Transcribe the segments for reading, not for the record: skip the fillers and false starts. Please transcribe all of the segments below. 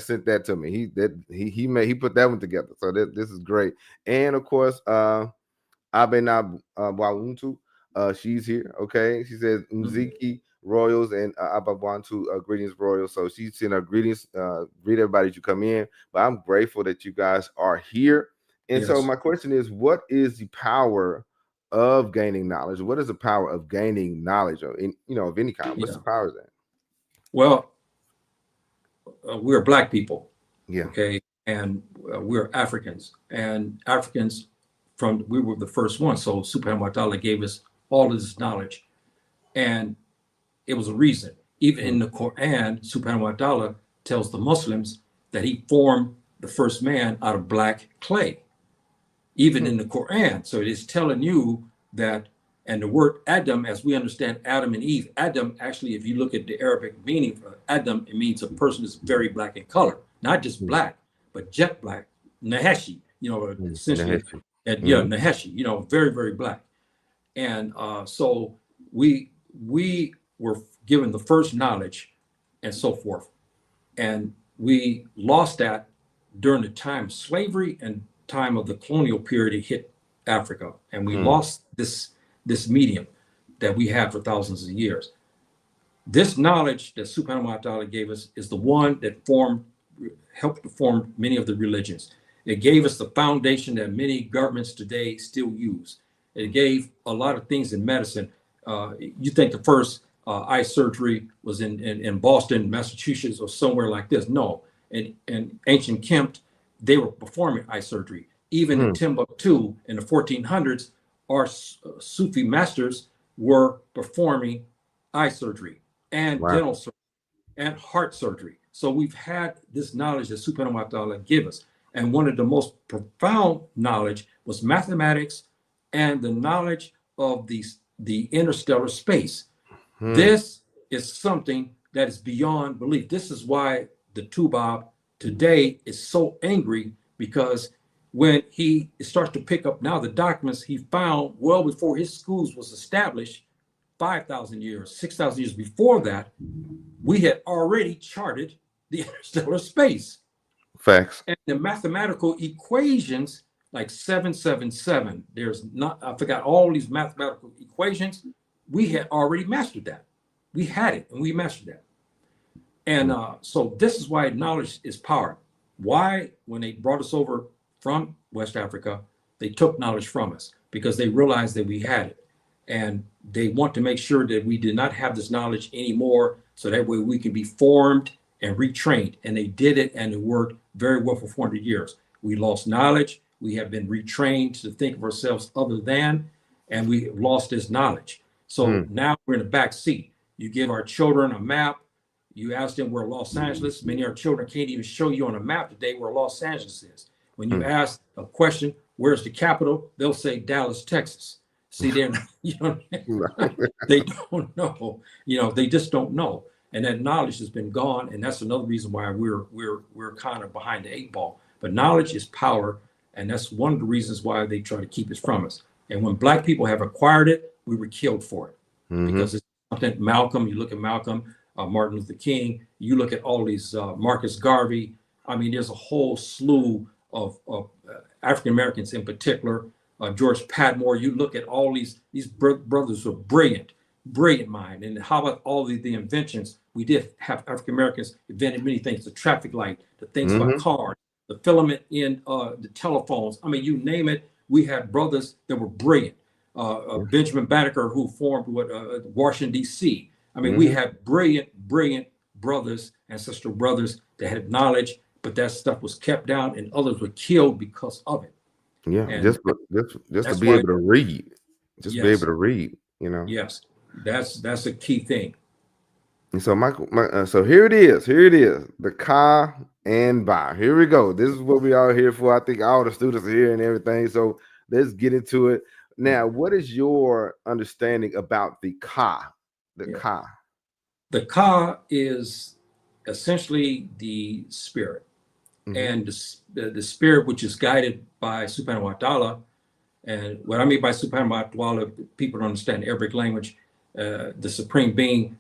sent that to me. He put that one together. So this is great. And of course, Abena Wawuntu, she's here. Okay, she says Mziki Royals and Abawantu greetings Royals. So she's sent her greetings. Greet everybody that you come in. But I'm grateful that you guys are here. And so my question is, what is the power of gaining knowledge? What is the power of gaining knowledge of of any kind? What's the power of that? Well, we're Black people. Yeah. Okay. And we're Africans. And Africans, we were the first ones. So Subhanahu wa ta'ala gave us all of this knowledge. And it was a reason. Even in the Quran, Subhanahu wa ta'ala tells the Muslims that he formed the first man out of black clay. Even in the Quran. So it is telling you that, and the word Adam, as we understand Adam and Eve, Adam, actually, if you look at the Arabic meaning for Adam, it means a person is very black in color. Not just black, but jet black, Naheshi, essentially. Naheshi, very, very black. And so we were given the first knowledge and so forth. And we lost that during the time of slavery and time of the colonial period. It hit Africa, and we lost this medium that we had for thousands of years. This knowledge that Subhanahu wa ta'ala gave us is the one that helped to form many of the religions. It gave us the foundation that many governments today still use. It gave a lot of things in medicine. You think the first eye surgery was in Boston, Massachusetts, or somewhere like this? No. In ancient Kemet, they were performing eye surgery. Even in Timbuktu in the 1400s, our Sufi masters were performing eye surgery and dental surgery and heart surgery. So we've had this knowledge that Subhanahu wa ta'ala gave us. And one of the most profound knowledge was mathematics and the knowledge of the interstellar space. This is something that is beyond belief. This is why the Tubab today is so angry, because when he starts to pick up now the documents he found well before his schools was established, 5,000 years, 6,000 years before that, we had already charted the interstellar space. Facts. And the mathematical equations, like 777, I forgot all these mathematical equations, we had already mastered that. We had it and we mastered that. And so this is why knowledge is power. Why, when they brought us over from West Africa, they took knowledge from us, because they realized that we had it. And they want to make sure that we did not have this knowledge anymore, so that way we can be formed and retrained. And they did it, and it worked very well for 400 years. We lost knowledge. We have been retrained to think of ourselves other than, and we lost this knowledge. So now we're in the back seat. You give our children a map. You ask them where Los Angeles, many of our children can't even show you on a map today where Los Angeles is. When you ask a question, where's the capital? They'll say Dallas, Texas. See, they don't know. They just don't know. And that knowledge has been gone. And that's another reason why we're kind of behind the 8 ball. But knowledge is power. And that's one of the reasons why they try to keep it from us. And when Black people have acquired it, we were killed for it. Because it's something. Malcolm, you look at Malcolm, Martin Luther King, you look at all these Marcus Garvey. I mean, there's a whole slew of African Americans in particular. George Padmore. You look at all these brothers who are brilliant mind. And how about all the inventions? We did have African Americans invented many things: the traffic light, the things about cars, the filament in the telephones. I mean, you name it. We had brothers that were brilliant. Benjamin Banneker, who formed Washington, D.C. I mean, we had brilliant brothers, ancestral brothers that had knowledge, but that stuff was kept down, and others were killed because of it. Yeah, and just to be able to read, be able to read, Yes, that's a key thing. And so so here it is, the Ka and Ba. Here we go. This is what we are here for. I think all the students are here and everything. So let's get into it. Now, what is your understanding about the Ka? Ka. The Ka is essentially the spirit. And the spirit which is guided by Subhanahu wa ta'ala. And what I mean by Subhanahu wa ta'ala, people don't understand Arabic language. The supreme being,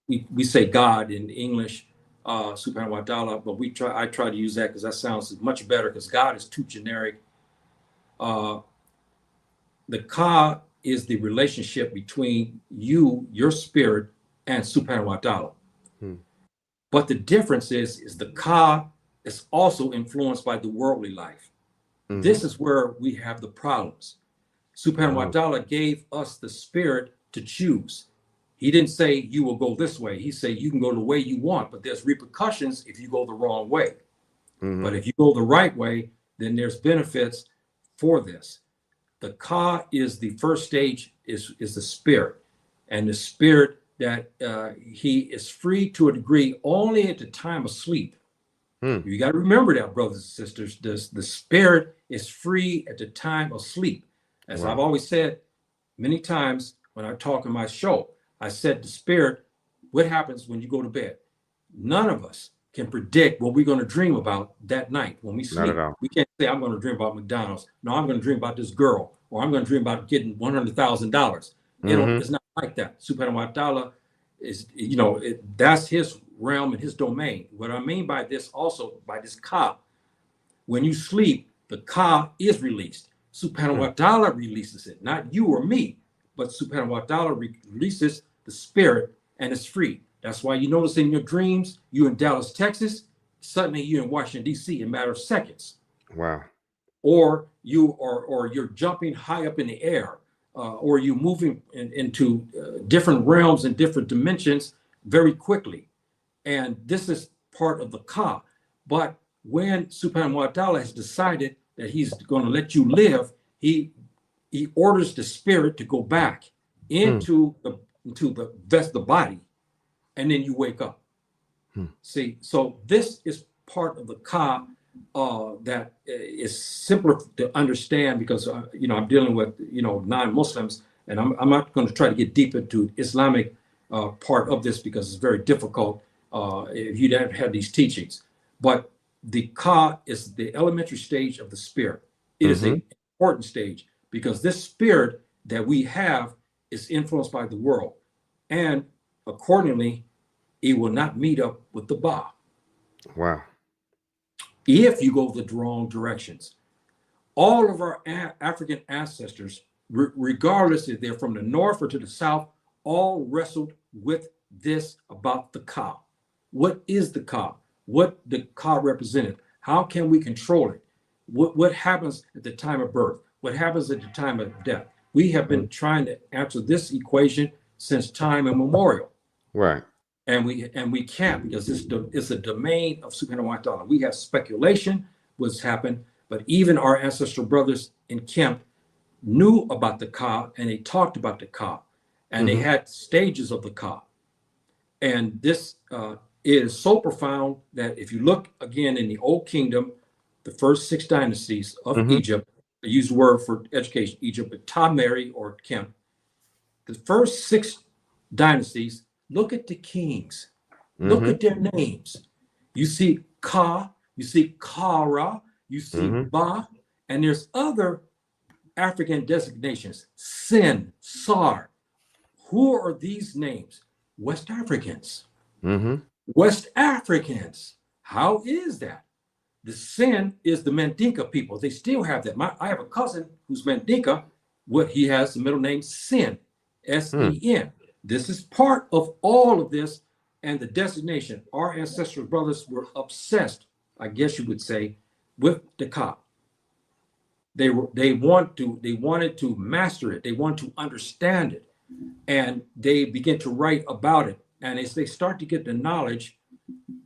we say God in English. Subhanahu wa ta'ala, but I try to use that because that sounds much better because God is too generic. The Ka is the relationship between you, your spirit, and Subhanahu wa ta'ala. But the difference is the Ka is also influenced by the worldly life. This is where we have the problems. Subhanahu wa ta'ala gave us the spirit to choose. He didn't say you will go this way. He said you can go the way you want, but there's repercussions if you go the wrong way. But if you go the right way, then there's benefits for this. The Ka is the first stage, is the spirit. And the spirit that he is free to a degree only at the time of sleep. You got to remember that, brothers and sisters. The spirit is free at the time of sleep. As I've always said many times when I talk in my show, I said the spirit, what happens when you go to bed? None of us can predict what we're going to dream about that night when we sleep. We can't say, I'm going to dream about McDonald's. No, I'm going to dream about this girl, or I'm going to dream about getting $100,000. It's not like that. Subhanahu wa ta'ala is, that's his realm and his domain. What I mean by this also, by this Ka, when you sleep, the Ka is released. Subhanahu wa ta'ala releases it, not you or me, but Subhanahu wa ta'ala releases the spirit and it's free. That's why you notice in your dreams, you in Dallas, Texas, suddenly you're in Washington, D.C. in a matter of seconds. Wow. Or you're jumping high up in the air, or you're moving into different realms and different dimensions very quickly. And this is part of the Ka. But when Subhanahu wa ta'ala has decided that he's going to let you live, he orders the spirit to go back into the body, and then you wake up. See, so this is part of the Ka that is simpler to understand because I'm dealing with non-Muslims, and I'm not going to try to get deep into Islamic part of this because it's very difficult if you don't have these teachings. But the Ka is the elementary stage of the spirit. It is an important stage because this spirit that we have is influenced by the world, and accordingly, it will not meet up with the Ba. Wow. If you go the wrong directions. All of our African ancestors, regardless if they're from the north or to the south, all wrestled with this about the Ka. What is the Ka? What the Ka represented? How can we control it? What happens at the time of birth? What happens at the time of death? We have been trying to answer this equation since time immemorial. Right. And we can't because it's a domain of Subhanahu wa ta'ala. We have speculation what's happened, but even our ancestral brothers in Kemet knew about the Ka and they talked about the Ka and they had stages of the Ka. And this is so profound that if you look again in the Old Kingdom, the first 6 dynasties of Egypt, I use the word for education, Egypt, but Tameri or Kemet. The first 6 dynasties, look at the kings. Look at their names. You see Ka, you see Kara, you see Ba, and there's other African designations. Sin, Sar. Who are these names? West Africans. West Africans. How is that? The Sin is the Mandinka people. They still have that. I have a cousin who's Mandinka. He has the middle name Sin, S-E-N. This is part of all of this and the designation. Our ancestral brothers were obsessed, I guess you would say, with the Ka. They wanted to master it. They wanted to understand it. And they begin to write about it. And as they start to get the knowledge,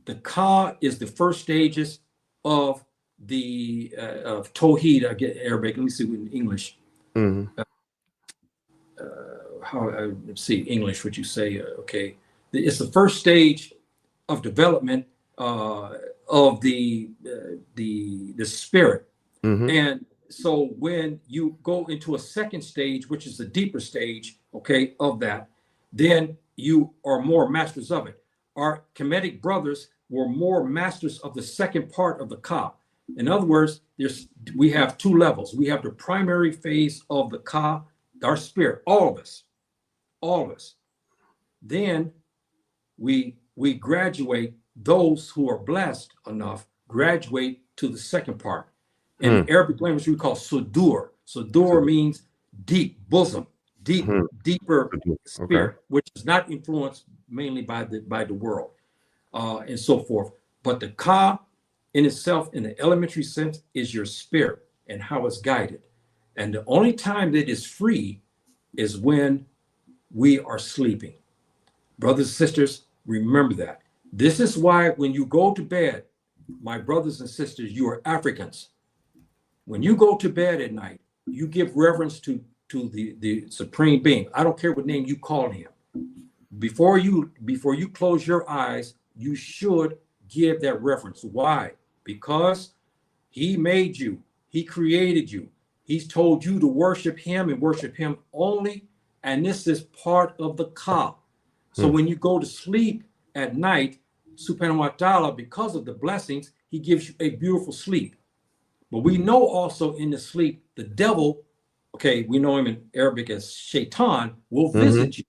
the Ka is the first stages of the of Tawheed. I get Arabic. Let me see in English. Let's see English. What you say? Okay, it's the first stage of development of the spirit. And so when you go into a second stage, which is the deeper stage, okay, of that, then you are more masters of it. Our Kemetic brothers were more masters of the second part of the Ka. In other words, we have 2 levels. We have the primary phase of the Ka, our spirit, all of us. Then we graduate those who are blessed enough graduate to the second part. In the Arabic language, we call sudur. Sudur means deep, bosom, deeper spirit, which is not influenced mainly by the world and so forth. But the ka in itself, in the elementary sense, is your spirit and how it's guided. And the only time that is free is when we are sleeping. Brothers and sisters, remember that. This is why when you go to bed, my brothers and sisters, you are Africans. When you go to bed at night, you give reverence to the supreme being. I don't care what name you call him. Before you close your eyes, you should give that reverence. Why? Because he made you. He created you. He's told you to worship him and worship him only. And this is part of the ka. So when you go to sleep at night, subhanahu wa ta'ala, because of the blessings, he gives you a beautiful sleep. But we know also in the sleep, the devil, okay, we know him in Arabic as shaitan, will visit you.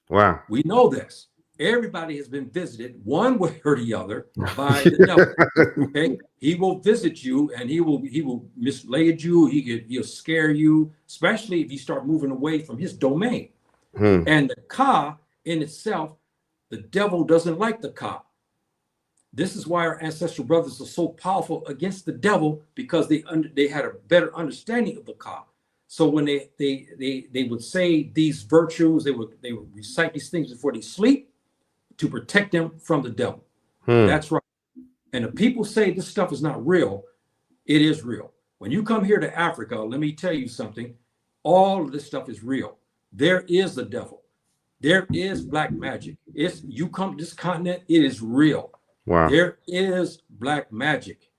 Wow. We know this. Everybody has been visited one way or the other by the devil. Okay, he will visit you and he will mislead you. He'll scare you, especially if you start moving away from his domain. And the ka in itself, the devil doesn't like the ka. This is why our ancestral brothers are so powerful against the devil, because they had a better understanding of the ka. So when they would say these virtues, they would recite these things before they sleep to protect them from the devil. That's right. And if people say this stuff is not real, it is real. When you come here to Africa, let me tell you something. All of this stuff is real. There is the devil. There is black magic. You come to this continent, it is real. Wow. There is black magic.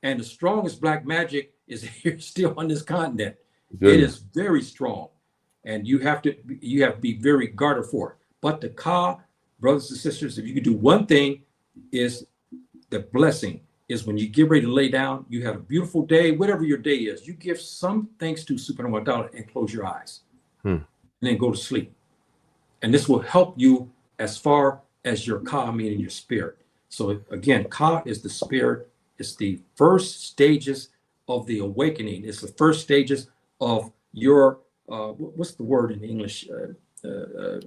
And the strongest black magic is here still on this continent. It is very strong. And you have to be very guarded for it. But the ka, brothers and sisters, if you could do one thing, is the blessing is when you get ready to lay down, you have a beautiful day, whatever your day is, you give some thanks to subhanahu wa ta'ala and close your eyes and then go to sleep. And this will help you as far as your ka, meaning your spirit. So again, ka is the spirit. It's the first stages of the awakening. It's the first stages of your, what's the word in English?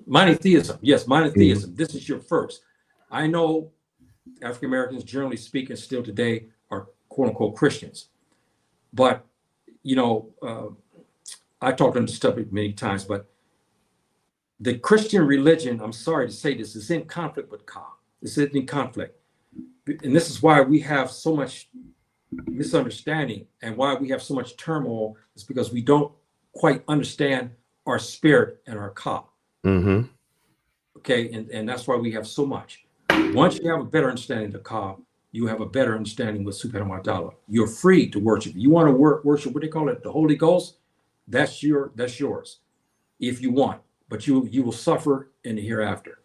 Monotheism. Yes, monotheism. This is your first. I know African Americans, generally speaking, still today are quote unquote Christians. But, you know, I talked on this topic many times, but the Christian religion, I'm sorry to say this, is in conflict with ka. It's in conflict. And this is why we have so much misunderstanding and why we have so much turmoil, is because we don't quite understand our spirit and our ka. Okay, and that's why we have so much. Once you have a better understanding of the ka, you have a better understanding with subhanahu wa ta'ala. You're free to worship. You want to worship, what they call it, the Holy Ghost, that's yours, if you want. But you will suffer in the hereafter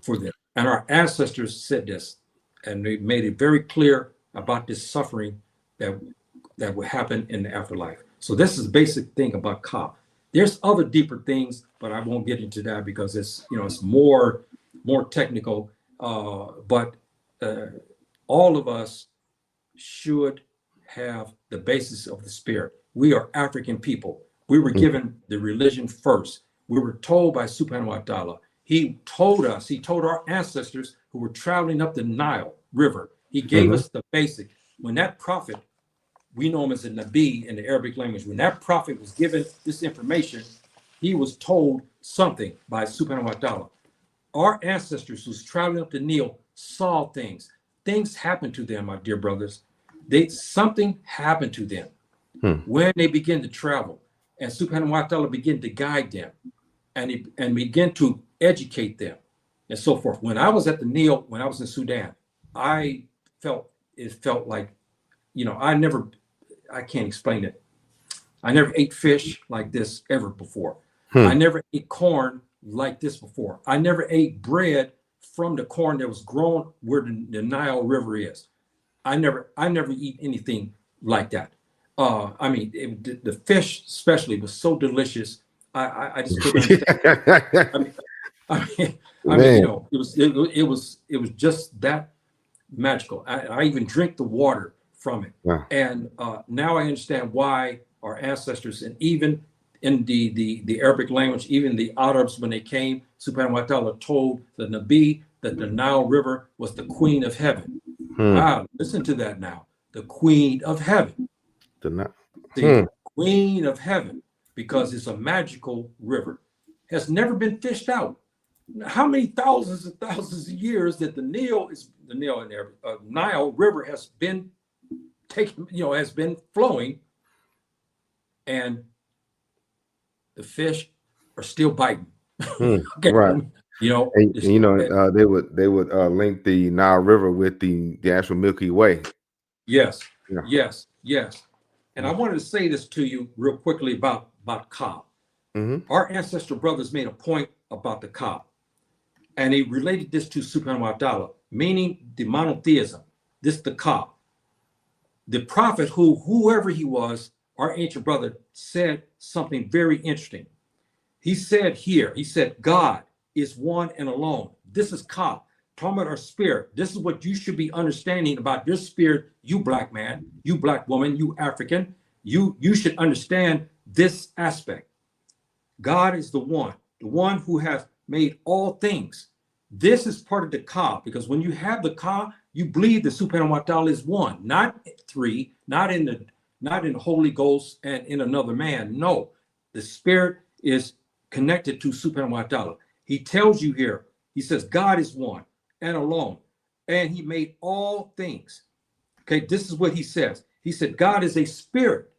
for this. And our ancestors said this, and they made it very clear about this suffering that will happen in the afterlife. So this is the basic thing about ka. There's other deeper things, but I won't get into that because it's more technical. But all of us should have the basis of the spirit. We are African people. We were given the religion first. We were told by subhanahu wa ta'ala. He told our ancestors who were traveling up the Nile River, he gave us the basic. When that prophet, we know him as a Nabi in the Arabic language, when that prophet was given this information, he was told something by subhanahu wa ta'ala. Our ancestors who's traveling up the Nile saw things. Things happened to them, my dear brothers. Something happened to them when they began to travel. And subhanahu wa ta'ala began to guide them and begin to educate them and so forth. When I was at the Nile, when I was in Sudan, it felt like, I can't explain it. I never ate fish like this ever before. I never ate corn like this before. I never ate bread from the corn that was grown where the Nile River is. I never eat anything like that. The fish especially was so delicious. I just couldn't understand. It was just that magical. I even drink the water from it. Wow. And now I understand why our ancestors, and even in the Arabic language, even the Arabs, when they came, Subhanahu wa ta'ala told the Nabi that the Nile River was the queen of heaven. Wow, listen to that now. The queen of heaven. The queen of heaven, because it's a magical river. Has never been fished out. How many thousands and thousands of years that the Nile River has been taken, has been flowing, and the fish are still biting. Okay. Right. They would link the Nile River with the actual Milky Way. Yes. Yeah. Yes. And I wanted to say this to you real quickly about Ka. Our ancestral brothers made a point about the Ka, and he related this to Subhanahu wa ta'ala, meaning the monotheism. This the Ka. The prophet, whoever he was, our ancient brother, said something very interesting. He said God is one and alone. This is Ka, talking about our spirit. This is what you should be understanding about your spirit, you black man, you black woman, you African. You should understand this aspect. God is the one who has made all things. This is part of the Ka, because when you have the Ka, you believe the Subhanahu wa ta'ala is one, not three, not in the Holy Ghost and in another man. No, the spirit is connected to Subhanahu wa ta'ala. He tells you here, he says, God is one and alone, and he made all things. Okay, this is what he says. He said, God is a spirit,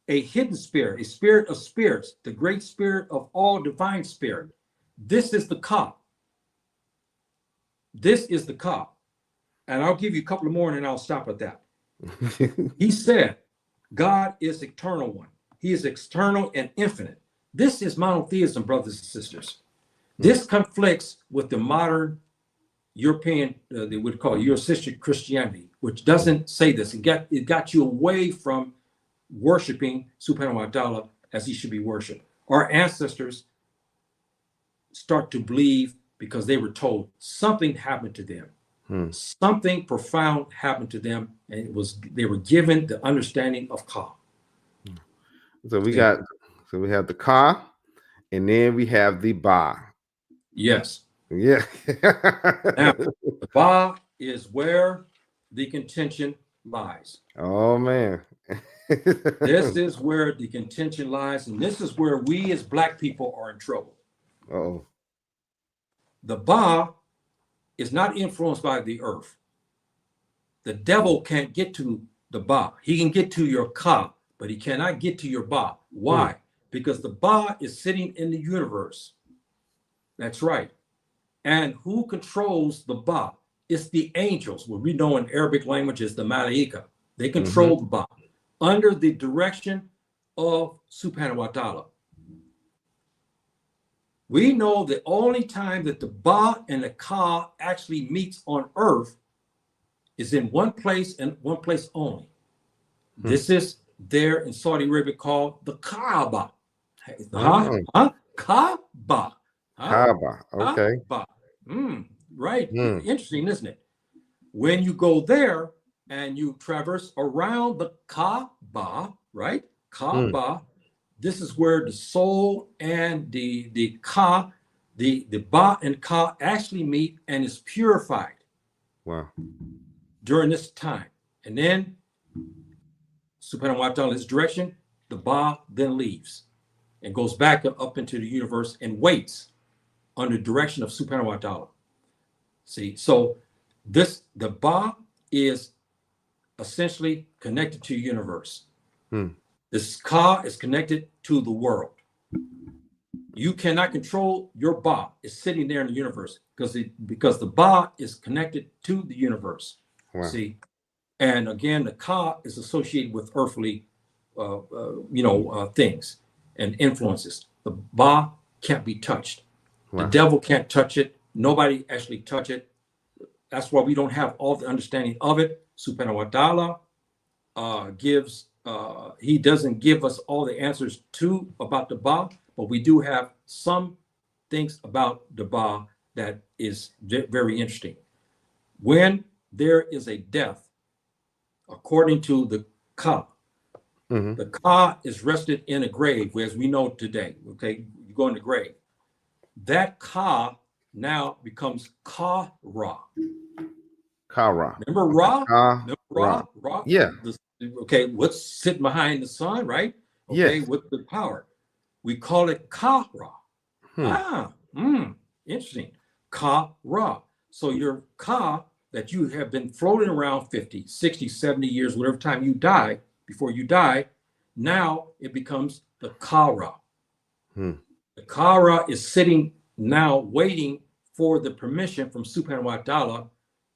a hidden spirit, a spirit of spirits, the great spirit of all divine spirit. This is the Ka. This is the Ka. And I'll give you a couple of more and then I'll stop at that. He said, God is eternal one. He is external and infinite. This is monotheism, brothers and sisters. This conflicts with the modern European, they would call it Eurocentric Christianity, which doesn't say this. It got you away from worshiping Subhanahu wa ta'ala as he should be worshipped. Our ancestors start to believe because they were told something happened to them. Something profound happened to them, and they were given the understanding of Ka. So we have the Ka, and then we have the Ba. Yes. Yeah. Now, the Ba is where the contention lies. Oh man. This is where the contention lies, and this is where we as black people are in trouble. Oh. The Ba is not influenced by the earth. The devil can't get to the Ba. He can get to your Ka, but he cannot get to your Ba. Why? Because the Ba is sitting in the universe. That's right. And who controls the Ba? It's the angels, what we know in Arabic language is the Malaika. They control the Ba under the direction of Subhanahu wa ta'ala. We know the only time that the Ba and the Ka actually meets on earth is in one place and one place only. This is there in Saudi Arabia called the Kaaba. Kaaba. Kaaba. Okay. Kaaba. Right. Interesting, isn't it? When you go there and you traverse around the Kaaba, right? Kaaba. This is where the soul and the Ka, the Ba and Ka actually meet and is purified. Wow. During this time. And then Subhanahu wa ta'ala's direction, the Ba then leaves and goes back up into the universe and waits under the direction of Subhanahu wa ta'ala. See, so the Ba is essentially connected to the universe. This Ka is connected to the world. You cannot control your Ba. It's sitting there in the universe because the Ba is connected to the universe. Wow. See, and again, the Ka is associated with earthly, things and influences. The Ba can't be touched. Wow. The devil can't touch it. Nobody actually touch it. That's why we don't have all the understanding of it. Subhanahu wa ta'ala gives. He doesn't give us all the answers about the Ba, but we do have some things about the Ba that is very interesting. When there is a death according to the Ka. Mm-hmm. The Ka is rested in a grave, as we know today. Okay, you go in the grave. That Ka now becomes Ka-Ra. Kara. Remember Ra? Remember Ra. Ra? Ra? Yeah. Okay, what's sitting behind the sun, right? Okay, Yes. with the power. We call it Ka-Ra. Hmm. Interesting. Ka-Ra. So your Ka that you have been floating around 50, 60, 70 years, whatever time you die, before you die, now it becomes the Ka-Ra. Hmm. The Ka-Ra is sitting now waiting for the permission from Subhanahu wa ta'ala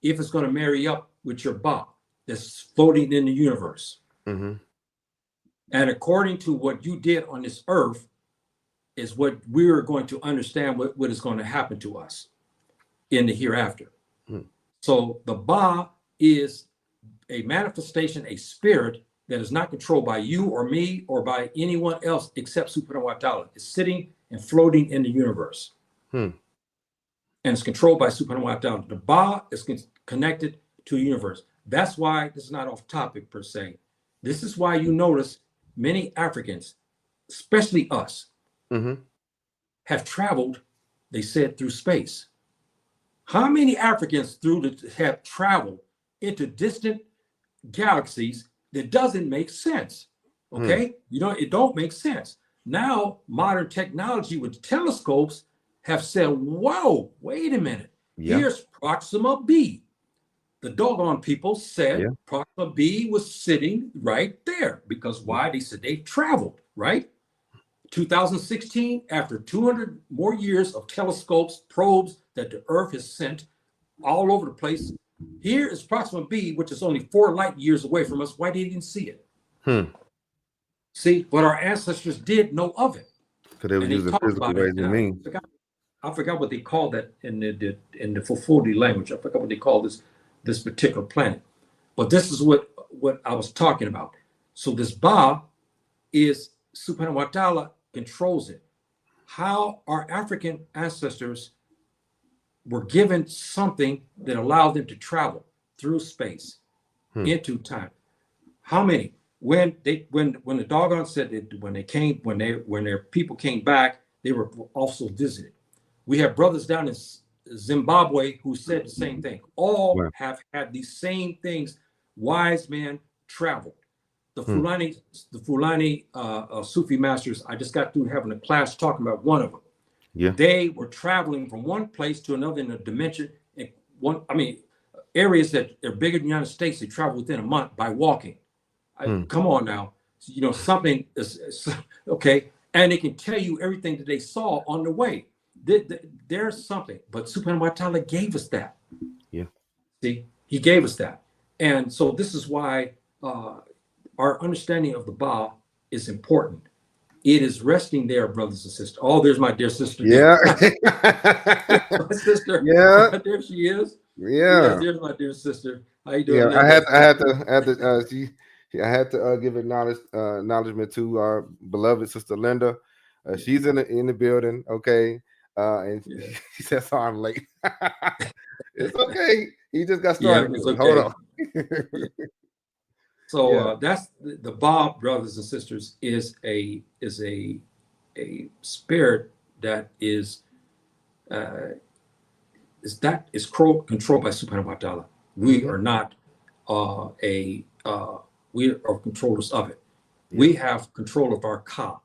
if it's going to marry up with your Ba that's floating in the universe. Mm-hmm. And according to what you did on this earth is what we're going to understand what is going to happen to us in the hereafter. Hmm. So the Ba is a manifestation, a spirit that is not controlled by you or me or by anyone else except Subhanahu wa ta'ala. It's sitting and floating in the universe. Hmm. And it's controlled by Subhanahu wa ta'ala. The Ba is connected to the universe. That's why this is not off topic per se. This is why you notice many Africans, especially us, Mm-hmm. have traveled, they said, through space. How many Africans have traveled into distant galaxies that doesn't make sense? Okay, it don't make sense. Now modern technology with telescopes have said, whoa, wait a minute, here's Proxima B. The doggone people said Proxima B was sitting right there because why? They said they traveled, right? 2016, after 200 more years of telescopes, probes that the Earth has sent all over the place, here is Proxima B, which is only 4 light years away from us. Why didn't you see it? See, but our ancestors did know of it. Because they were using physical ways and means. I forgot what they called that in the Fufudi language. I forgot what they called this particular planet. But this is what I was talking about. So this Ba is Subhanahu wa ta'ala controls it. How our African ancestors were given something that allowed them to travel through space into time. How many? When the doggone said that when their people came back, they were also visited. We have brothers down in Zimbabwe who said the same thing. All have had these same things. Wise men traveled. The Fulani Sufi masters, I just got through having a class talking about one of them. Yeah. They were traveling from one place to another in a dimension. Areas that are bigger than the United States, they travel within a month by walking. Come on now. Something is okay. And they can tell you everything that they saw on the way. There's something. But Subhanahu wa ta'ala gave us that. Yeah. See, he gave us that. And so this is why our understanding of the Ba is important. It is resting there, brothers and sisters. Oh, there's my dear sister. Yeah. My sister. Yeah. There she is. Yeah. There's my dear sister. How you doing? Yeah, I had to give acknowledgement to our beloved sister Linda. She's in the building, okay. And she says, "So I'm late." It's okay. He just got started. Yeah, it's okay. Hold on. So that's the Ba, brothers and sisters, is a spirit that is controlled by Subhanahu wa ta'ala. We are not we are controllers of it. We have control of our Ka,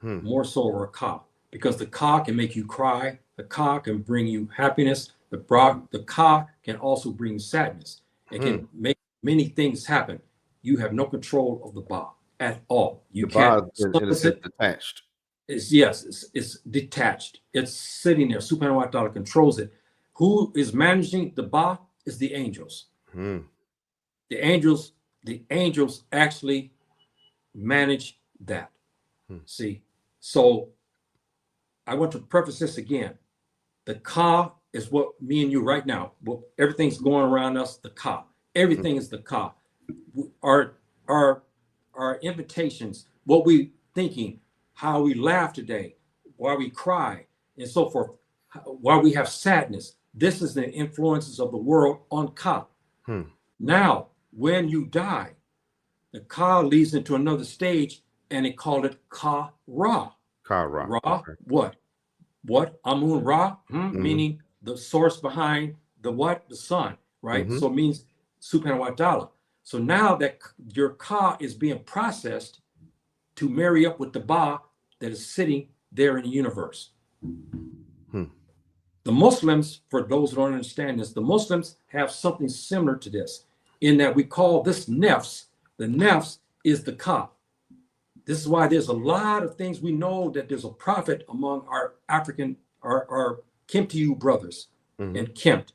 more so of our Ka, because the Ka can make you cry. The Ka can bring you happiness. The Ka can also bring sadness. It can make many things happen. You have no control of the Ba at all. You can't. It's detached. It's detached. It's sitting there. Subhanahu wa ta'ala controls it. Who is managing the Ba is the angels. The angels actually manage that. See, so I want to preface this again. The Ka is what me and you right now. Well, everything's going around us. The Ka. Everything is the Ka. Our invitations, what we thinking, how we laugh today, why we cry, and so forth, why we have sadness. This is the influences of the world on Ka. Now, when you die, the Ka leads into another stage, and they call it Ka Ra. Ka Ra. Ra, Okay. what? Amun Ra, meaning the source behind the what? The sun, right? So it means Subhanahu wa ta'ala. So now that your Ka is being processed to marry up with the Ba that is sitting there in the universe. The Muslims, for those who don't understand this, the Muslims have something similar to this, in that we call this nefs. The nefs is the Ka. This is why there's a lot of things we know that there's a prophet among our African, our Kemet brothers. And Kemet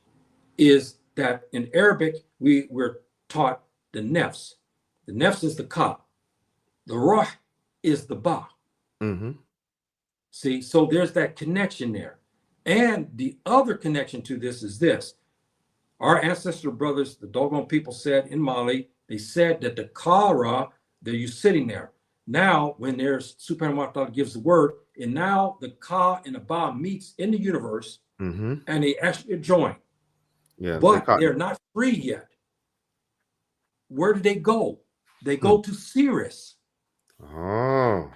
is that in Arabic, we're taught the nefs. The nefs is the Ka. The Ruh is the Ba. See, so there's that connection there. And the other connection to this is this. Our ancestral brothers, the Dogon people, said in Mali, they said that the Kara, that you're sitting there. Now, when there's Subhanahu wa ta'ala gives the word, and now the Ka and the Ba meets in the universe, and they actually join. Yeah, but they're not free yet. Where do they go? They go to Sirius. Oh.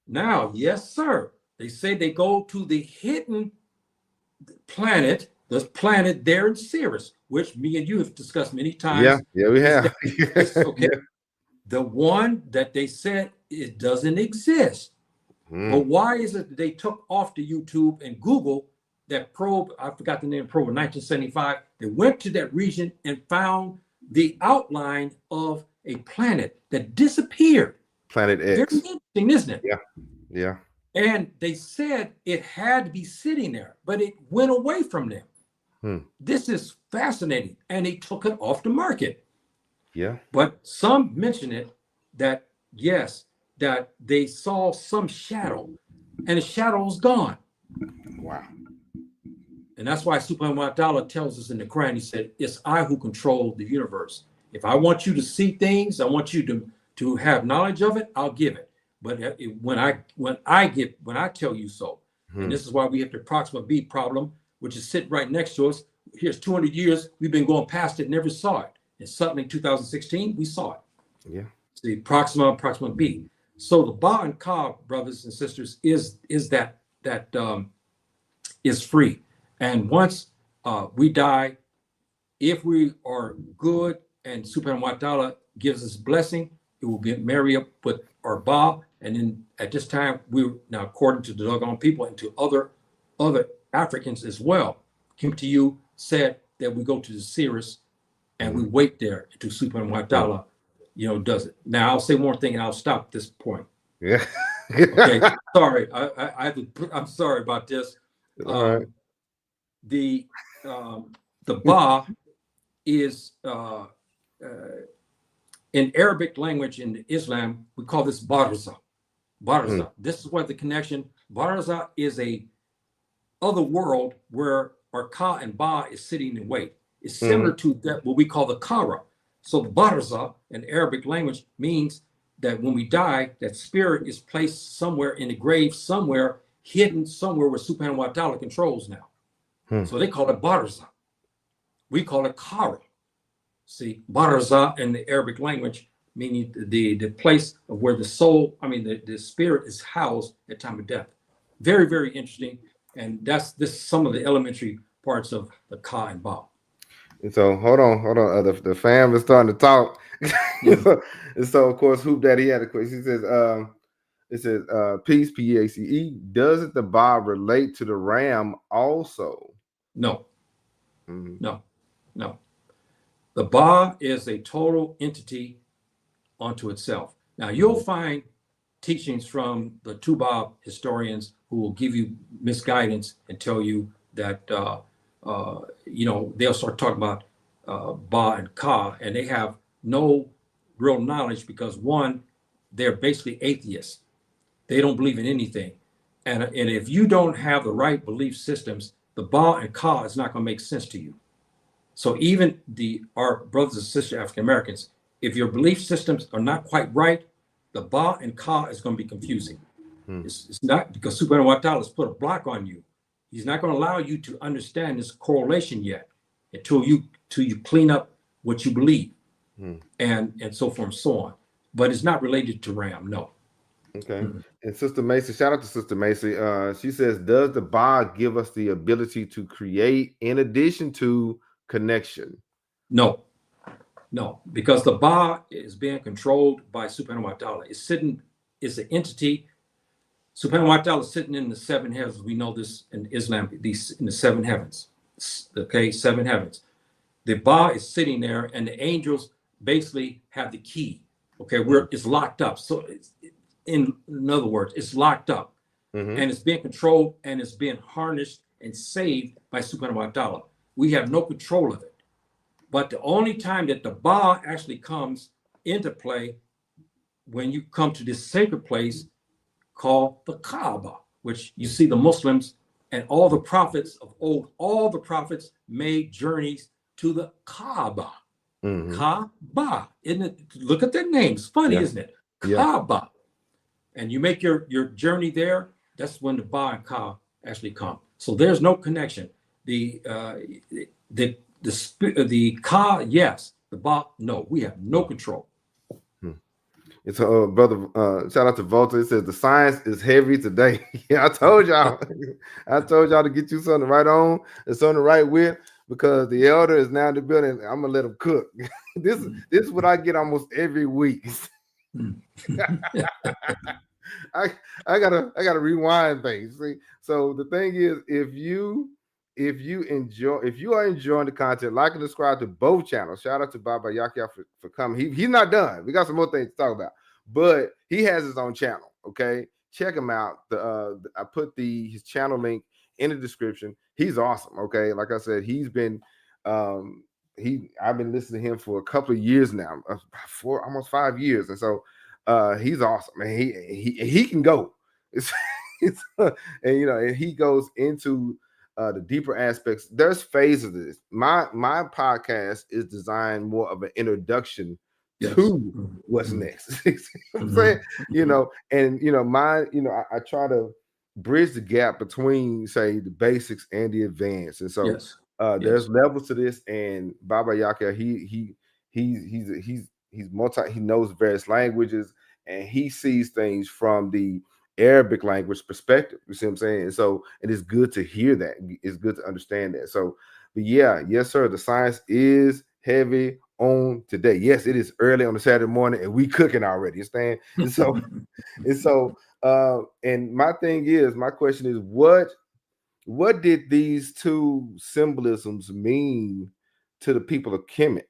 Now, yes, sir. They say they go to the hidden planet, the planet there in Sirius, which me and you have discussed many times. Yeah, we have. Okay. Yeah. The one that they said it doesn't exist. But why is it that they took off to YouTube and Google that probe? I forgot the name of the probe in 1975. They went to that region and found the outline of a planet that disappeared. Planet X. Very interesting, isn't it? Yeah. Yeah. And they said it had to be sitting there, but it went away from them. This is fascinating. And they took it off the market. Yeah. But some mention it that, yes, that they saw some shadow and the shadow was gone. Wow. And that's why Subhanahu wa ta'ala tells us in the Quran, he said, it's I who control the universe. If I want you to see things, I want you to have knowledge of it, I'll give it. But when I tell you so, and this is why we have the proxima B problem, which is sitting right next to us. Here's 200 years, we've been going past it, never saw it. And suddenly in 2016, we saw it. Yeah. See, proxima B. So the Ba and Ka, brothers and sisters, is that is free. And once we die, if we are good and Subhanahu wa ta'ala gives us blessing, it will be marry up with our Ba. And then at this time, we now, according to the Dogon people and to other Africans as well, Kemet said that we go to the Sirius and we wait there until Subhanahu wa ta'ala, does it. Now I'll say one more thing and I'll stop at this point. Yeah. Okay. Sorry, I'm sorry about this. All right. The Ba is in Arabic language in Islam, we call this Barza. Barza. This is what the connection. Barza is a other world where our Ka and Ba is sitting in wait. It's similar to that what we call the Kara. So the Barza in Arabic language means that when we die, that spirit is placed somewhere in the grave, somewhere hidden, somewhere where Subhanahu wa ta'ala controls now. So they call it Barza. We call it Kara. See, Barza in the Arabic language, meaning the place of where the soul, the spirit is housed at time of death. Very, very interesting. And that's some of the elementary parts of the Ka and Ba. And so hold on. The fam is starting to talk. And so of course, Hoop Daddy had a question. He says, it says, peace, P-A-C-E. Doesn't the Ba relate to the ram also? No. No. The Ba is a total entity unto itself. Now you'll find teachings from the Tuba historians who will give you misguidance and tell you that they'll start talking about Ba and Ka, and they have no real knowledge because one, they're basically atheists. They don't believe in anything, and if you don't have the right belief systems, the Ba and Ka is not going to make sense to you. So even our brothers and sisters African Americans, if your belief systems are not quite right, the Ba and Ka is going to be confusing. It's not because Subhanahu wa ta'ala has put a block on you. He's not going to allow you to understand this correlation yet until you clean up what you believe, Hmm. and so forth and so on. But it's not related to Ram, no. Okay. And Sister Macy, shout out to Sister Macy. She says, does the Ba give us the ability to create in addition to connection? No, because the Ba is being controlled by Subhanahu wa Ta'ala. It's an entity. Subhanahu wa Ta'ala is sitting in the seven heavens. We know this in Islam, in the seven heavens. Okay, seven heavens. The Ba is sitting there, and the angels basically have the key. Okay, it's locked up. So in other words, it's locked up, and it's being controlled, and it's being harnessed and saved by Subhanahu wa Ta'ala. We have no control of it. But the only time that the Ba actually comes into play, when you come to this sacred place called the Kaaba, which you see the Muslims and all the prophets of old, all the prophets made journeys to the Kaaba. Kaaba, isn't it? Look at their names. Funny, isn't it? Kaaba. And you make your journey there. That's when the Ba and Ka actually come. So there's no connection. The Ka, yes. The Ba, no. We have no control. It's brother. Shout out to Volta. It says the science is heavy today. Yeah, I told y'all. I told y'all to get you something right on and something right with, because the elder is now in the building. I'm gonna let him cook. This is what I get almost every week. I gotta rewind things. See, so the thing is, if you are enjoying the content, like and subscribe to both channels. Shout out to Baba Yahya for coming. He's not done. We got some more things to talk about, but he has his own channel. Okay, check him out. I put his channel link in the description. He's awesome. Okay, like I said, he's been I've been listening to him for a couple of years now, for almost 5 years, and so he's awesome. And he can go. And and he goes into the deeper aspects. There's phases of this. My podcast is designed more of an introduction to what's next. I'm saying, I try to bridge the gap between, say, the basics and the advanced. And so there's levels to this. And Baba Yahya, he's he knows various languages, and he sees things from the Arabic language perspective. You see what I'm saying? And so it is good to hear that. It's good to understand that. So, but yes, sir. The science is heavy on today. Yes, it is early on a Saturday morning, and we cooking already. You understand? And my question is, what did these two symbolisms mean to the people of Kemet?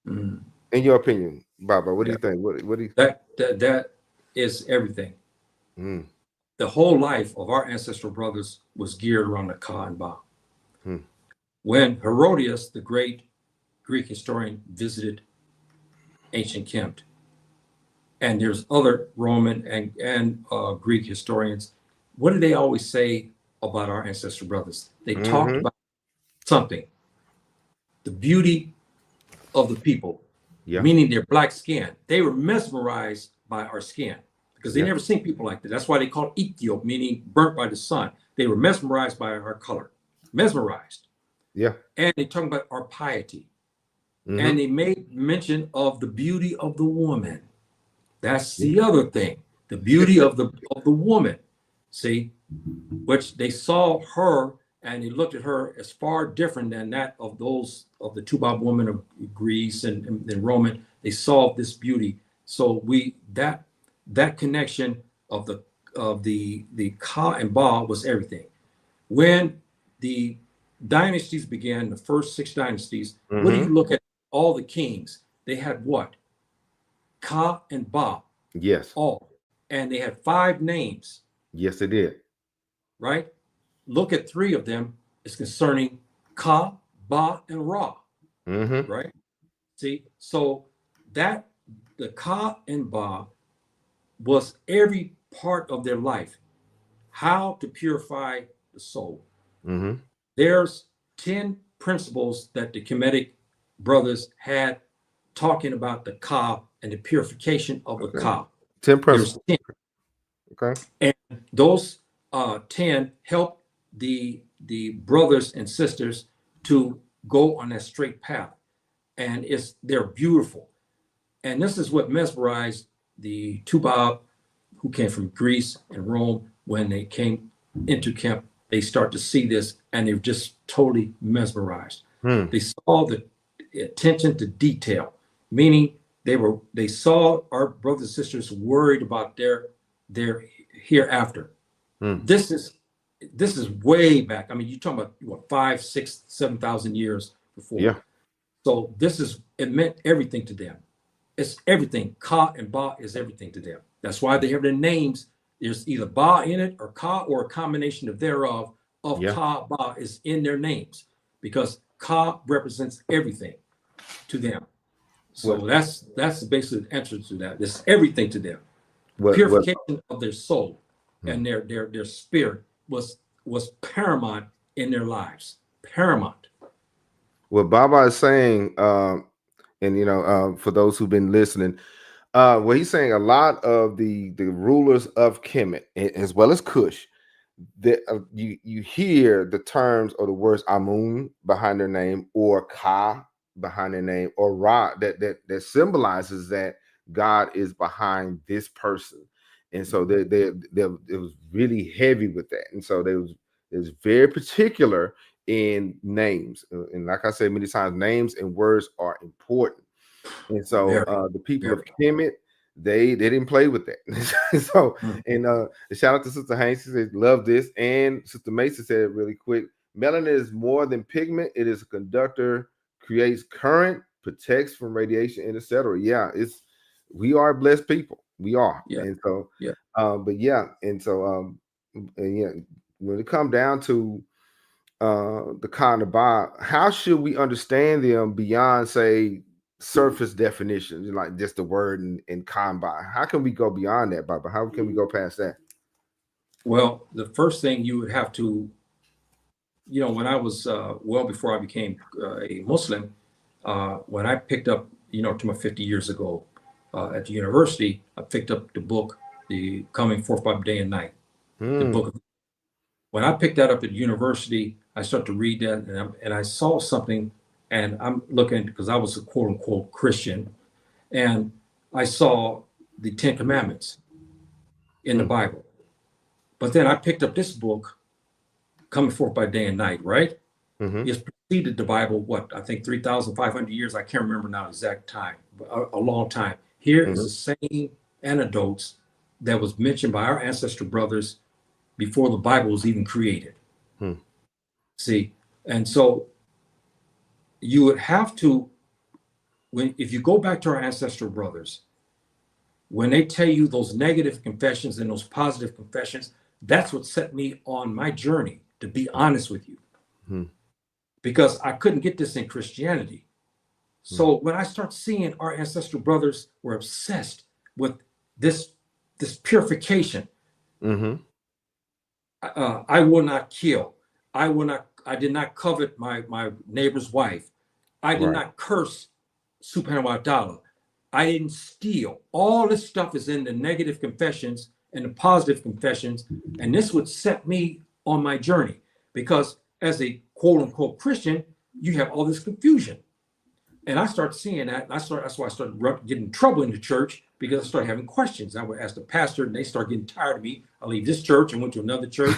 In your opinion, Baba, what do you think? What do you think? That is everything. The whole life of our ancestral brothers was geared around the Ka and Ba. When Herodotus, the great Greek historian, visited ancient Kemet, and there's other Roman and Greek historians, what do they always say about our ancestral brothers? They talked about something, the beauty of the people, meaning their black skin. They were mesmerized by our skin, because they never seen people like that. That's why they call Ethiopia, meaning burnt by the sun. They were mesmerized by our color, mesmerized. Yeah. And they talk about our piety. And they made mention of the beauty of the woman. That's the other thing, the beauty of the woman. See, which they saw her, and they looked at her as far different than that of the Tubal women of Greece and Roman. They saw this beauty. So that connection of the Ka and Ba was everything. When the dynasties began, the first 6 dynasties, what do you look at? All the kings, they had what? Ka and Ba. Yes. All. And they had 5 names. Yes, they did. Right? Look at 3 of them. It's concerning Ka, Ba, and Ra. Right? See, so that the Ka and Ba was every part of their life. How to purify the soul. There's 10 principles that the Kemetic brothers had, talking about the Ka and the purification of the Ka. 10 principles. 10. Okay. And those 10 help the brothers and sisters to go on that straight path. and they're beautiful. And this is what mesmerized the Tubab who came from Greece and Rome. When they came into camp, they start to see this and they're just totally mesmerized. They saw the attention to detail, meaning they saw our brothers and sisters worried about their hereafter. This is way back. I mean, you're talking about what, 5, 6, 7,000 years before. Yeah. So it meant everything to them. It's everything. Ka and Ba is everything to them. That's why they have their names. There's either Ba in it or Ka, or a combination of thereof of Ka, Ba is in their names, because Ka represents everything to them. So that's basically the answer to that. It's everything to them. Purification of their soul and their spirit was paramount in their lives. Paramount. What Baba is saying, and for those who've been listening, what he's saying, a lot of the rulers of Kemet, as well as Kush, that you hear the terms or the words Amun behind their name, or Ka behind their name, or Ra, that symbolizes that God is behind this person. And so it was really heavy with that. And so it was very particular in names. And like I said many times, names and words are important. And so the people of Kemet, they didn't play with that. So and shout out to Sister Haynes. She said, love this. And Sister Mason said it really quick. Melanin is more than pigment. It is a conductor, creates current, protects from radiation, and etc. Yeah, we are blessed people. We are. Yeah. And so yeah. But yeah, and so when it comes down to the kind of Ba, how should we understand them beyond, say, surface definitions, like just the word and Kanba? How can we go beyond that, Baba? How can we go past that? Well, the first thing you would have to, when I was well before I became a Muslim, when I picked up, to my 50 years ago at the university, I picked up the book, The Coming Forth by Day and Night. The book. When I picked that up at university, I started to read that, and I saw something. And I'm looking, because I was a quote unquote Christian, and I saw the 10 Commandments in the Bible. But then I picked up this book, Coming Forth by Day and Night, right? It's preceded the Bible, I think 3,500 years. I can't remember now the exact time, but a long time. Here is the same anecdotes that was mentioned by our ancestral brothers before the Bible was even created. See, and so you would have to, if you go back to our ancestral brothers, when they tell you those negative confessions and those positive confessions, that's what set me on my journey, to be honest with you, because I couldn't get this in Christianity. So when I start seeing our ancestral brothers were obsessed with this purification, I will not kill. I did not covet my neighbor's wife. I did not curse Subhanahu wa ta'ala. I didn't steal. All this stuff is in the negative confessions and the positive confessions. And this would set me on my journey, because as a quote unquote Christian, you have all this confusion. And I started seeing that. And that's why I started getting in trouble in the church, because I started having questions. I would ask the pastor, and they start getting tired of me. I leave this church and went to another church.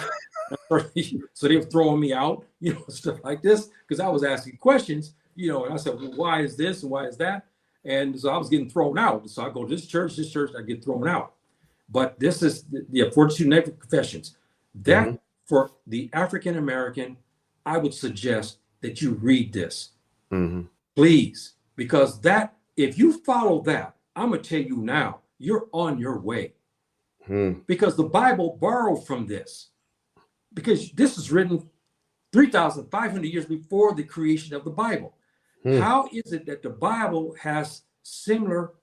So they were throwing me out, stuff like this, because I was asking questions, and I said, well, why is this and why is that? And so I was getting thrown out. So I go to this church, I get thrown out. But this is the 42 negative confessions. That for the African American, I would suggest that you read this, please, because that, if you follow that, I'm going to tell you now, you're on your way, because the Bible borrowed from this, because this is written 3,500 years before the creation of the Bible. How is it that the Bible has similar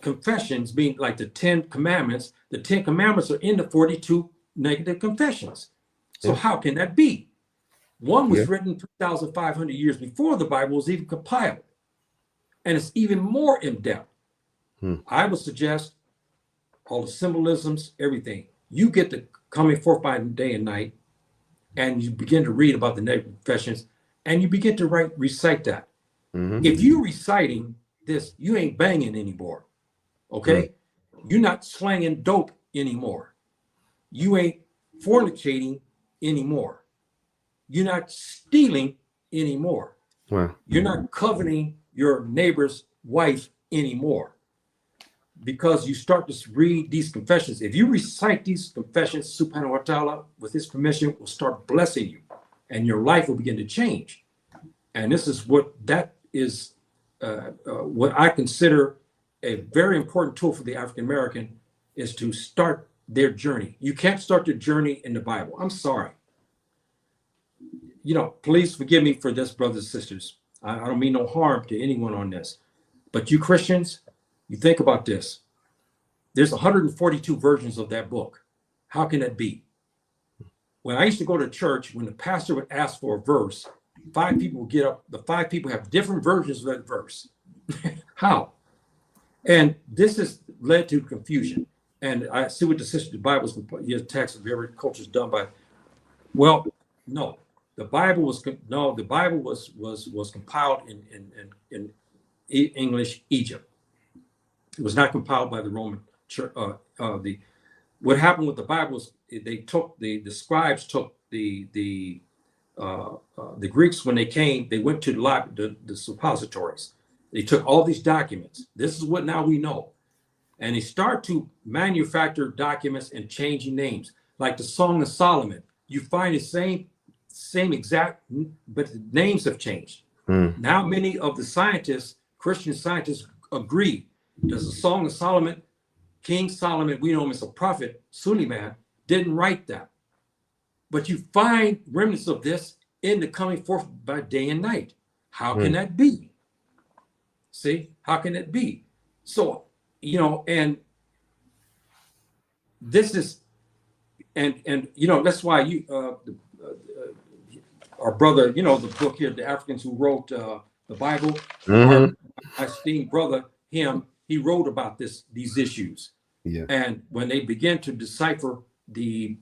confessions, being like the 10 Commandments? The 10 Commandments are in the 42 negative confessions. So how can that be? One was written 3,500 years before the Bible was even compiled, and it's even more in depth. I would suggest all the symbolisms, everything. You get the Coming Forth by Day and Night, and you begin to read about the negative confessions, and you begin to recite that. If you reciting this, you ain't banging anymore. Okay? You're not slanging dope anymore. You ain't fornicating anymore. You're not stealing anymore. Wow. You're not coveting your neighbor's wife anymore. Because you start to read these confessions. If you recite these confessions, Subhanahu wa ta'ala, with his permission, will start blessing you. And your life will begin to change. And this is what what I consider a very important tool for the African American, is to start their journey. You can't start the journey in the Bible. I'm sorry. Please forgive me for this, brothers and sisters. I don't mean no harm to anyone on this. But you Christians, you think about this. There's 142 versions of that book. How can that be? When I used to go to church, when the pastor would ask for a verse, 5 people would get up. The 5 people have different versions of that verse. How? And this has led to confusion. And I see what the Bible's text of every culture is done by. Well, no, the Bible was compiled in English Egypt. It was not compiled by the Roman Church. What happened with the Bible was they took the scribes took the Greeks, when they came, they went to the suppositories. They took all these documents. This is what now we know. And they start to manufacture documents and changing names. Like the Song of Solomon, you find the same exact, but the names have changed. Now many of the scientists, Christian scientists, agree. Does the Song of Solomon, King Solomon, we know him as a prophet, Suleiman, didn't write that. But you find remnants of this in the coming forth by day and night. How can that be? See, how can it be? So, and this is, and that's why our brother, the book here, the Africans who wrote the Bible, our esteemed brother, he wrote about these issues. Yeah. And when they begin to decipher the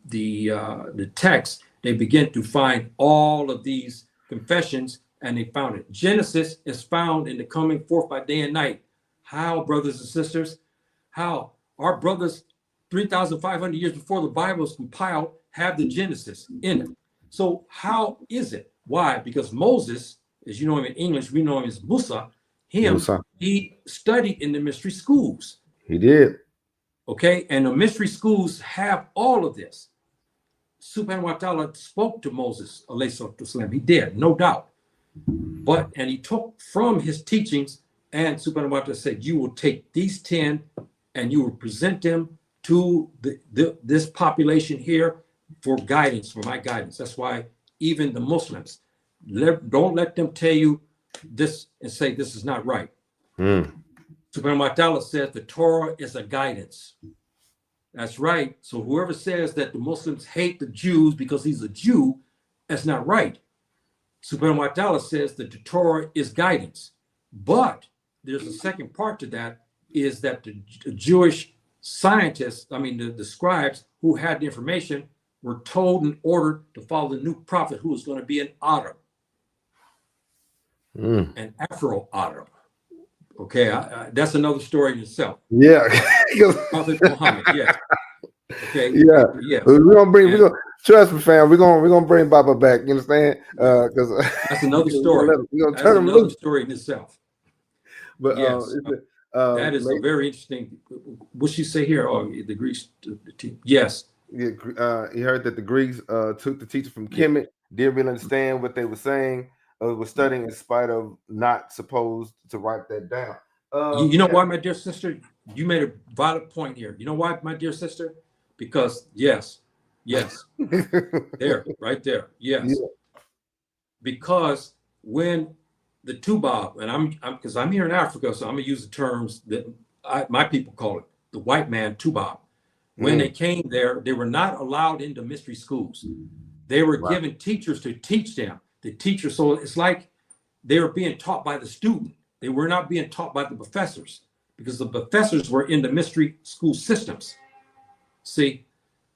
text, they begin to find all of these confessions, and they found it. Genesis is found in the coming forth by day and night. How, brothers and sisters? How our brothers 3,500 years before the Bible was compiled have the Genesis in it. So how is it? Why? Because Moses, as you know him in English, we know him as Musa. He studied in the mystery schools. He did. Okay, and the mystery schools have all of this. Subhanahu wa ta'ala spoke to Moses, alayhi salatu wasalam. He did, no doubt. And he took from his teachings, and Subhanahu wa ta'ala said, you will take these 10 and you will present them to this population here for guidance, for my guidance. That's why even the Muslims, don't let them tell you this and say this is not right. Subhanahu wa ta'ala says the Torah is a guidance. That's right. So whoever says that the Muslims hate the Jews because he's a Jew, that's not right. Subhanahu wa ta'ala says that the Torah is guidance. But there's a second part to that, is that the Jewish scientists, the scribes who had the information, were told and ordered to follow the new prophet who was going to be an Arab, an Afro-Arab. Okay, that's another story in itself. Yeah. Prophet Muhammad, yes. Okay. Yeah. Yes. Trust me, fam. We're gonna bring Baba back. You understand? Because that's another story. That's another story in itself. But yes, that is a very interesting. What she say here? Oh, the Greeks. Yes. Yeah. He heard that the Greeks took the teacher from Kemet, didn't really understand what they were saying. Was studying in spite of not supposed to write that down. You know why, my dear sister? You made a valid point here. You know why, my dear sister? Because yes, there, right there, yes. Yeah. Because when the Tubab, and because I'm here in Africa, so I'm gonna use the terms that my people call it, the white man Tubab. When they came there, they were not allowed into mystery schools. They were given teachers to teach them. The teacher, so it's like they were being taught by the student. They were not being taught by the professors, because the professors were in the mystery school systems. See,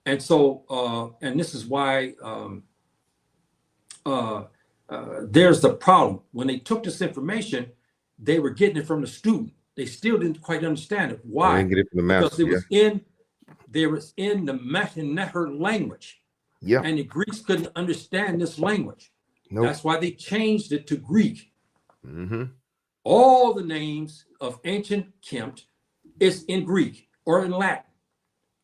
and so, and this is why there's the problem. When they took this information, they were getting it from the student. They still didn't quite understand it. I Why? didn't get it from the Because master. there was in the Metanether language. Yeah. And the Greeks couldn't understand this language. Nope. That's why they changed it to Greek. Mm-hmm. All the names of ancient Kemet is in Greek or in Latin.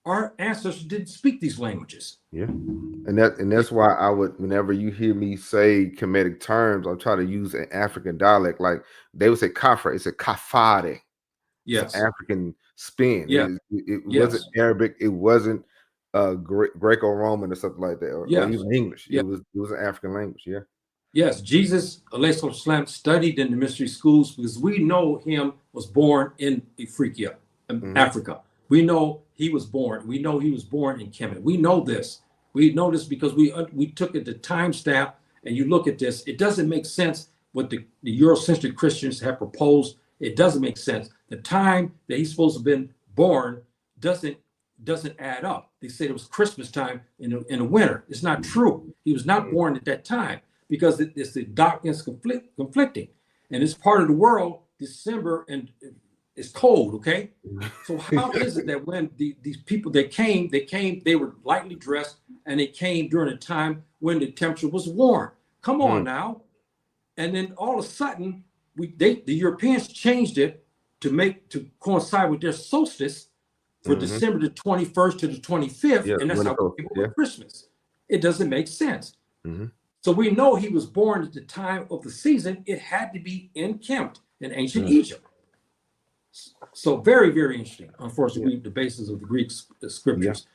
Our ancestors didn't speak these languages. Yeah. And that's why I would, whenever you hear me say Kemetic terms, I'll try to use an African dialect. Like they would say kafra, it's a kafade. Yes. It's an African spin. Yeah. It Yes. wasn't Arabic, it wasn't Greco-Roman or something like that, or even English. Yeah. It was an African language. Yeah. Yes, Jesus alayhi salam studied in the mystery schools because we know him was born in Ethiopia, Africa. We know he was born. We know he was born in Kemet. We know this. We know this because we took it to timestamp, and you look at this. It doesn't make sense what the Eurocentric Christians have proposed. It doesn't make sense. The time that he's supposed to have been born doesn't add up. They said it was Christmas time in the winter. It's not true. He was not born at that time because it's the doctrines conflicting, and it's part of the world. December and it's cold. Okay, so how is it that when these people they came, they were lightly dressed, and they came during a time when the temperature was warm? Come on now, and then all of a sudden the Europeans changed it to coincide with their solstice for December the 21st to the 25th, and that's how people do Christmas. It doesn't make sense. So we know he was born at the time of the season. It had to be in Kemet in ancient Egypt. So very, very interesting. Unfortunately, the basis of the Greek scriptures.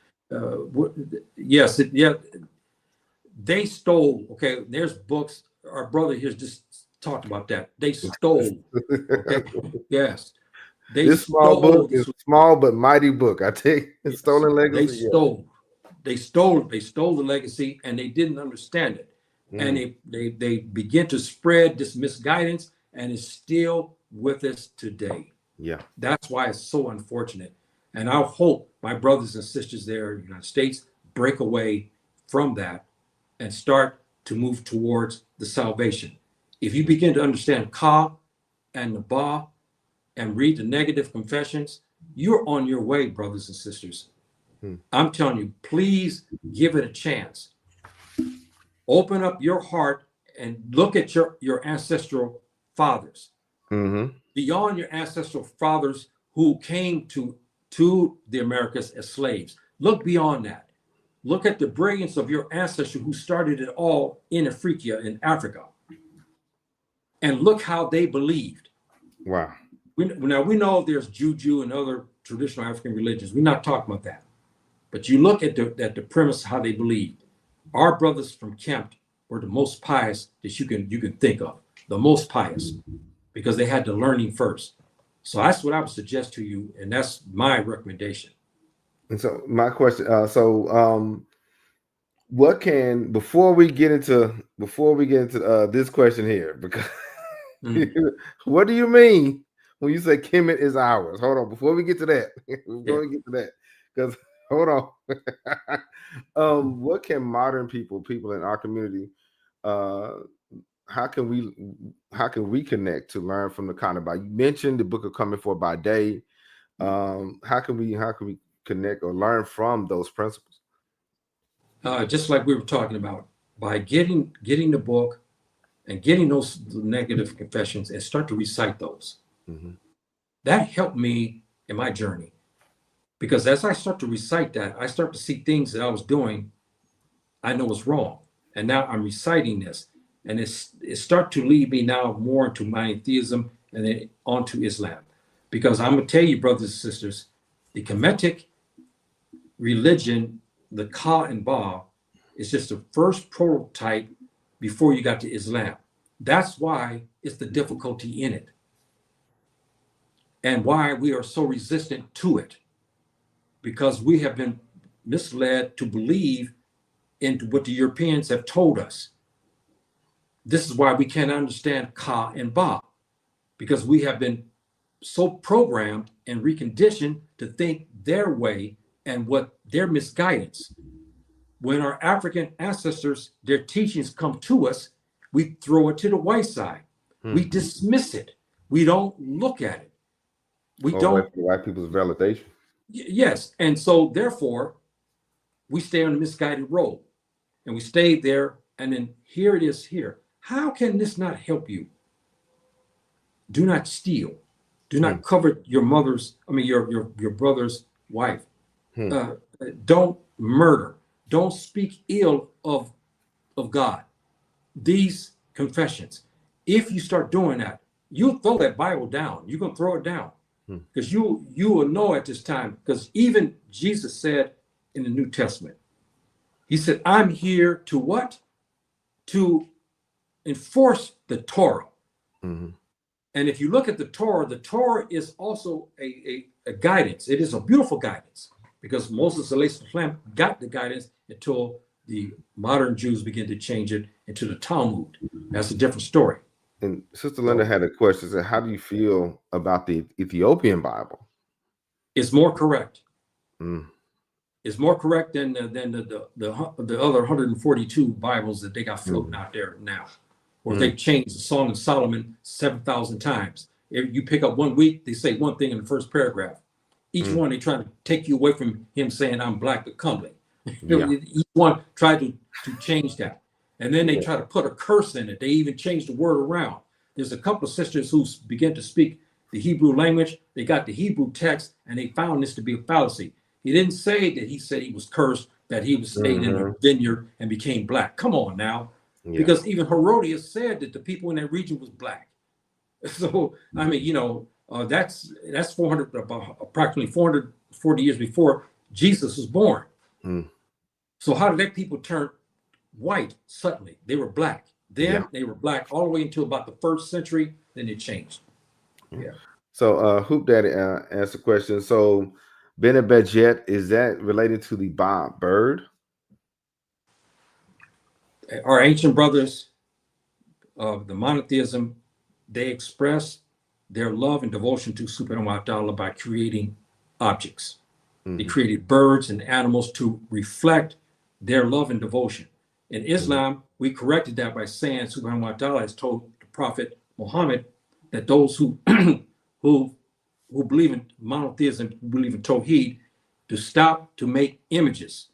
They stole. Okay, there's books. Our brother here just talked about that. They stole. Okay, yes. This small book is small but mighty book. I take stolen legacy. They stole the legacy, and they didn't understand it. And they begin to spread this misguidance, and it's still with us today. Yeah. That's why it's so unfortunate. And I hope my brothers and sisters there in the United States break away from that and start to move towards the salvation. If you begin to understand Ka and the Ba and read the negative confessions, you're on your way, brothers and sisters. I'm telling you, please give it a chance. Open up your heart and look at your ancestral fathers. Beyond your ancestral fathers who came to the Americas as slaves. Look beyond that. Look at the brilliance of your ancestor who started it all in Africa, in Africa. And look how they believed. Wow. Now we know there's Juju and other traditional African religions. We're not talking about that. But you look at the premise of how they believed. Our brothers from Kemet were the most pious that you can think of. The most pious. Because they had the learning first. So that's what I would suggest to you, and that's my recommendation. And so my question, what can before we get into this question here, because what do you mean when you say Kemet is ours? Hold on, before we get to that, because hold on, what can modern people in our community, how can we connect to learn from the Kanaba? You mentioned the book of Coming For by Day. How can we connect or learn from those principles? Just like we were talking about, by getting the book and getting those negative confessions and start to recite those. That helped me in my journey, because as I start to recite that, I start to see things that I was doing I know was wrong, and now I'm reciting this. And it start to lead me now more into monotheism and then onto Islam. Because I'm going to tell you, brothers and sisters, the Kemetic religion, the Ka and Ba, is just the first prototype before you got to Islam. That's why it's the difficulty in it. And why we are so resistant to it. Because we have been misled to believe in what the Europeans have told us. This is why we can't understand Ka and Ba, because we have been so programmed and reconditioned to think their way and what their misguidance. When our African ancestors, their teachings come to us, we throw it to the white side. We dismiss it. We don't look at it. We don't. For white people's validation. Yes. And so therefore, we stay on the misguided road, and we stay there. And then here it is here. How can this not help you? Do not steal. Do not covet your your brother's wife. Don't murder. Don't speak ill of God. These confessions. If you start doing that, you'll throw that Bible down. You're going to throw it down. Because you will know at this time, because even Jesus said in the New Testament, he said, I'm here to what? To enforce the Torah. And if you look at the Torah is also a guidance. It is a beautiful guidance, because Moses got the guidance until the modern Jews begin to change it into the Talmud. That's a different story. And Sister Linda had a question. Said, how do you feel about the Ethiopian Bible? It's more correct. It's more correct than the other 142 Bibles that they got floating out there now, where they changed the Song of Solomon 7,000 times. If you pick up 1 week, they say one thing in the first paragraph. Each one, they try to take you away from him saying, I'm black but comely. Each one tried to change that. And then they try to put a curse in it. They even changed the word around. There's a couple of sisters who began to speak the Hebrew language. They got the Hebrew text, and they found this to be a fallacy. He didn't say that he said he was cursed, that he was staying in a vineyard and became black. Come on now. Because even Herodias said that the people in that region was black. So, I mean, that's approximately 440 years before Jesus was born. So how did that people turn white suddenly? They were black. Then they were black all the way until about the 1st century. Then it changed. So Hoop Daddy asked a question. So Bene Bejet, is that related to the bird? Our ancient brothers of the monotheism, they express their love and devotion to Subhanahu wa Ta'ala by creating objects. They created birds and animals to reflect their love and devotion. In Islam, we corrected that by saying Subhanahu wa Ta'ala has told the Prophet Muhammad that those who who believe in monotheism, who believe in Tawheed, to stop to make images.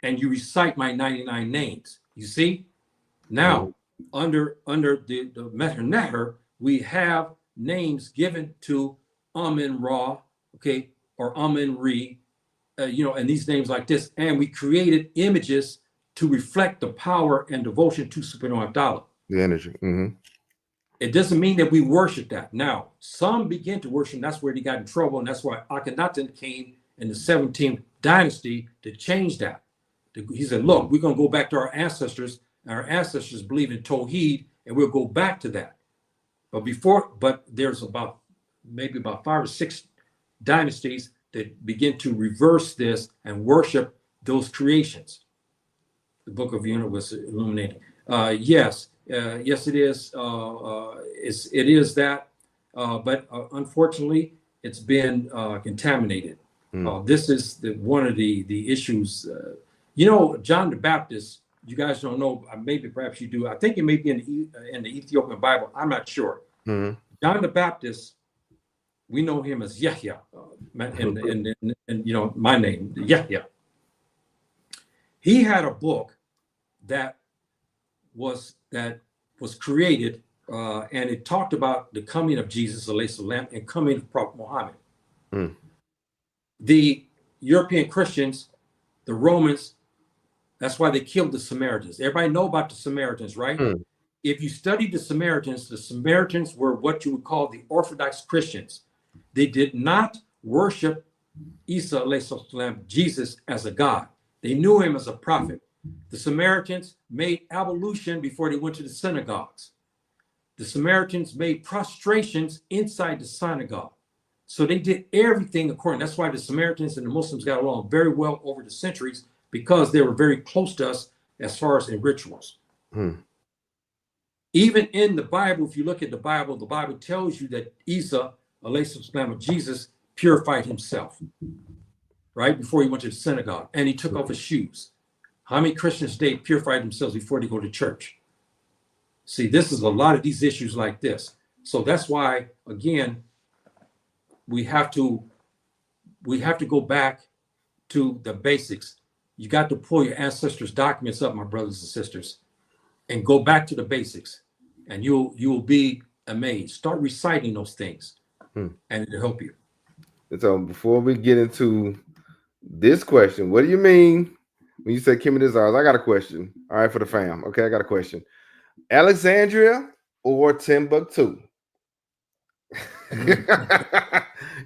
And you recite my 99 names. You see? Now, under the Meher Neher, we have names given to Amen Ra, okay, or Amen Re, and these names like this. And we created images to reflect the power and devotion to Subhanahu wa Ta'ala. The energy. It doesn't mean that we worship that. Now, some begin to worship, and that's where they got in trouble, and that's why Akhenaten came in the 17th dynasty to change that. He said, look, we're going to go back to our ancestors, and our ancestors believe in Tawheed, and we'll go back to that. But there's maybe about 5 or 6 dynasties that begin to reverse this and worship those creations. The Book of Unit was illuminating. Yes, it is. It is that, but unfortunately, it's been contaminated. This is one of the issues. John the Baptist. You guys don't know. Maybe perhaps you do. I think it may be in the Ethiopian Bible. I'm not sure. John the Baptist. We know him as Yahya, and my name, Yahya. He had a book that was created, and it talked about the coming of Jesus, alayhi salam, and coming of Prophet Muhammad. The European Christians, the Romans, that's why they killed the Samaritans. Everybody know about the Samaritans, right? If you study the Samaritans were what you would call the Orthodox Christians. They did not worship Isa, alayhi salam, Jesus, as a god. They knew him as a prophet. The Samaritans made ablution before they went to the synagogues. The Samaritans made prostrations inside the synagogue. So they did everything according. That's why the Samaritans and the Muslims got along very well over the centuries, because they were very close to us as far as in rituals. Even in the Bible, if you look at the Bible tells you that Isa, alayhi salam, Jesus, purified himself, right, before he went to the synagogue, and he took off his shoes. How many Christians today purified themselves before they go to church? See, this is a lot of these issues like this. So that's why, again, we have to go back to the basics. You got to pull your ancestors' documents up, my brothers and sisters, and go back to the basics, and you'll be amazed. Start reciting those things, and it'll help you. And so before we get into this question, what do you mean when you say Kemet is ours? I got a question. All right, for the fam. Okay, I got a question. Alexandria or Timbuktu?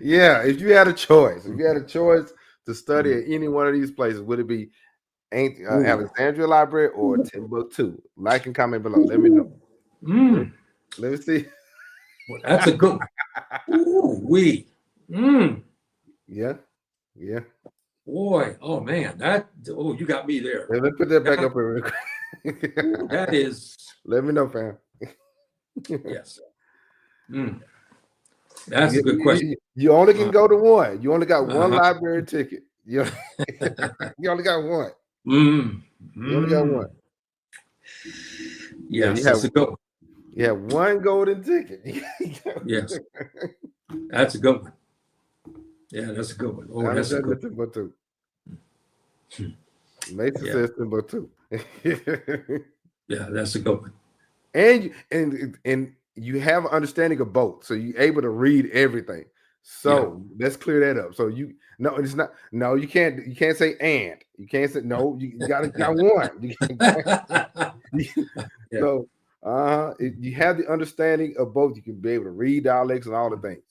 Yeah, if you had a choice, to study at any one of these places, would it be Alexandria Library or Timbuktu? Like and comment below. Let me know. Let me see. Well, that's a good one. Yeah. Boy, oh man, you got me there. Let me put that back up here real quick. That is. Let me know, fam. Yes. That's a good question. You only can go to one. You only got one library ticket. You only got one. You only got one. Yes, that's a good one. You have one golden ticket. Yes. That's a good one. Yeah, that's a good one. Oh, that's a good one. Timbuktu. Mason says Timbuktu. Yeah, that's a good one. And you have an understanding of both, so you're able to read everything. So let's clear that up. So you can't say and. You can't say no. You got one. So you have the understanding of both. You can be able to read dialects and all the things.